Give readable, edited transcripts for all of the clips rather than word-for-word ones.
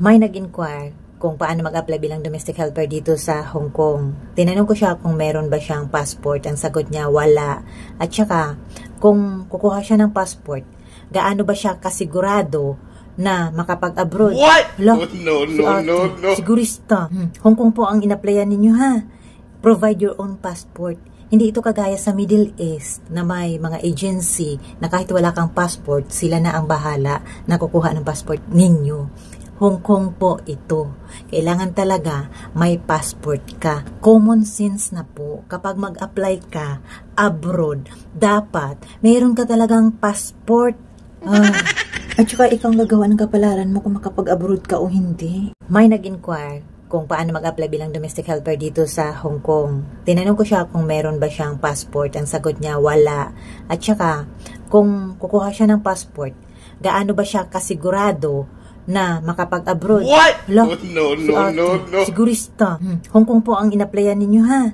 May nag-inquire kung paano mag-apply bilang domestic helper dito sa Hong Kong. Tinanong ko siya kung meron ba siyang passport. Ang sagot niya, wala. At saka, kung kukuha siya ng passport, gaano ba siya kasigurado na makapag-abroad? What? Lo, No. Sigurista. Hong Kong po ang in-applyan ninyo, ha? Provide your own passport. Hindi ito kagaya sa Middle East na may mga agency na kahit wala kang passport, sila na ang bahala na kukuha ng passport ninyo. Hong Kong po ito. Kailangan talaga may passport ka. Common sense na po. Kapag mag-apply ka abroad, dapat mayroon ka talagang passport. At saka ikaw gagawa ng kapalaran mo kung makapag-abroad ka o hindi. May nag-inquire kung paano mag-apply bilang domestic helper dito sa Hong Kong. Tinanong ko siya kung meron ba siyang passport. Ang sagot niya, wala. At saka, kung kukuha siya ng passport, gaano ba siya kasigurado na makapag-abroad? What? Lo, No. Sigurista. Hong Kong po ang in-applyan ninyo, ha?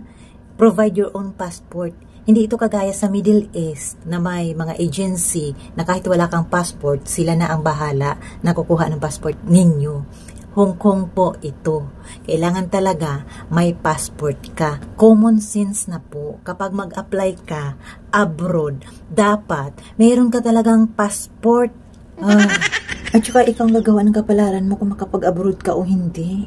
Provide your own passport. Hindi ito kagaya sa Middle East na may mga agency na kahit wala kang passport, sila na ang bahala na kukuha ng passport ninyo. Hong Kong po ito. Kailangan talaga may passport ka. Common sense na po. Kapag mag-apply ka abroad, dapat mayroon ka talagang passport. At saka ikaw gagawa ng kapalaran mo kung makapag-abroad ka o hindi.